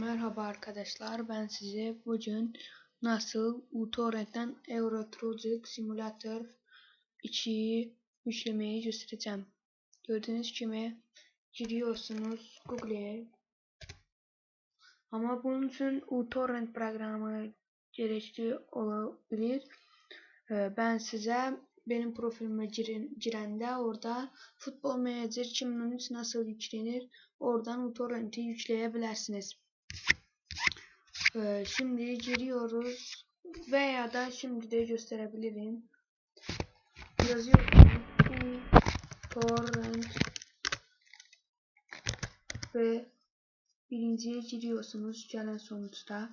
Merhaba arkadaşlar, ben size bugün nasıl uTorrent'ten Euro Truck Simulator 2'yi yüklemeyi göstereceğim. Gördüğünüz gibi giriyorsunuz Google'ye. Ama bunun için uTorrent programı gerekli olabilir. Ben size benim profilime girende orada Futbol Manager 2013 nasıl yüklenir, oradan uTorrent'i yükleyebilirsiniz. Şimdi giriyoruz veya da şimdi de gösterebilirim. Yazıyorsunuz uTorrent ve birinciye giriyorsunuz. Gelen sonuçta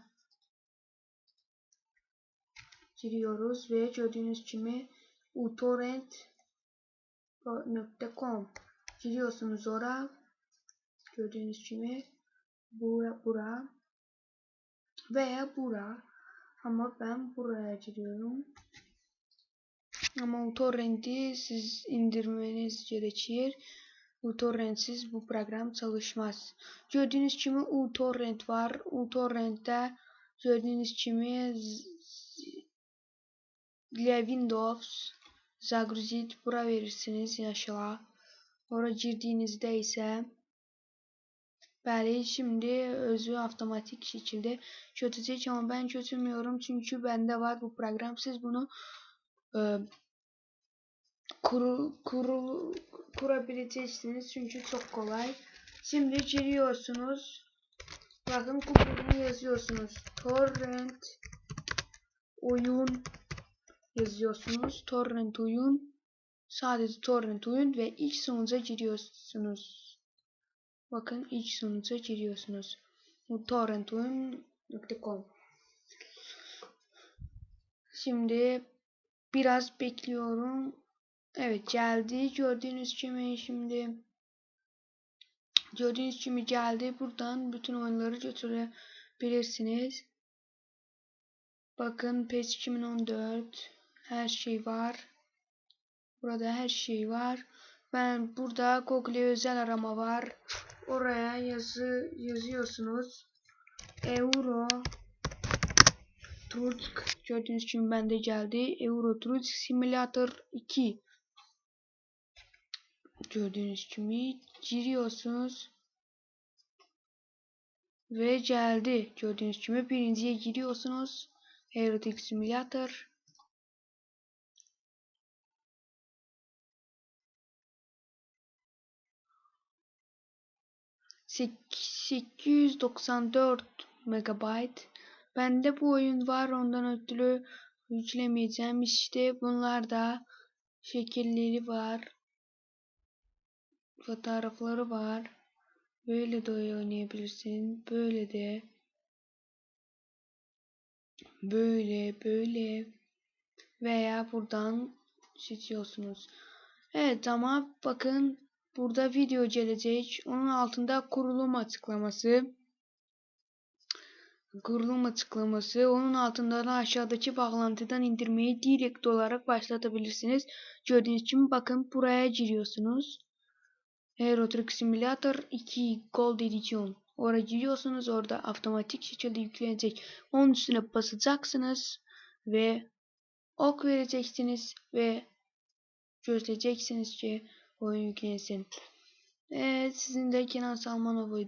giriyoruz ve gördüğünüz gibi uTorrent.com giriyorsunuz oraya. Gördüğünüz gibi bura veya bura, ama ben buraya giriyorum. Ama uTorrent'i siz indirmeniz gerekir. uTorrent'siz bu program çalışmaz. Gördüğünüz gibi uTorrent var. uTorrent'te gördüğünüz gibi Windows Zagrzit bura verirsiniz yaşla. Oraya girdiğinizde ise bəli, şimdi özü avtomatik şekilde götürecek, ama ben götürmüyorum çünkü bende var bu program. Siz bunu kurabileceksiniz çünkü çok kolay. Şimdi giriyorsunuz. Bakın Google'dan yazıyorsunuz. Torrent oyun yazıyorsunuz. Torrent oyun. Sadece torrent oyun ve ilk sonuca giriyorsunuz. Bakın ilk sonuca giriyorsunuz. torrentoyun.com. Şimdi biraz bekliyorum. Evet, geldi. Gördüğünüz gibi geldi. Buradan bütün oyunları götürebilirsiniz. Bakın PES 2014 her şey var. Burada her şey var. Ben burada Google özel arama var. Oraya yazıyorsunuz. Euro Truck. Gördüğünüz gibi bende geldi. Euro Truck Simulator 2. Gördüğünüz gibi giriyorsunuz ve geldi. Gördüğünüz gibi birinciye giriyorsunuz. Euro Truck Simulator. ...894 MB. Bende bu oyun var, ondan ötürü yüklemeyeceğim. İşte bunlar da şekilleri var. Fotoğrafları var. Böyle de oynayabilirsin. Böyle de. Böyle. Veya buradan seçiyorsunuz. Evet, ama bakın burada video gelecek. Onun altında kurulum açıklaması. Onun altında da aşağıdaki bağlantıdan indirmeyi direkt olarak başlatabilirsiniz. Gördüğünüz gibi bakın buraya giriyorsunuz. Euro Truck Simulator 2 Gold Edition. Oraya giriyorsunuz. Orada otomatik şekilde yüklenecek. Onun üstüne basacaksınız ve ok vereceksiniz ve gözleyeceksiniz ki oyun yüklensin. Evet, sizin de Kenan Salmanov'uydu.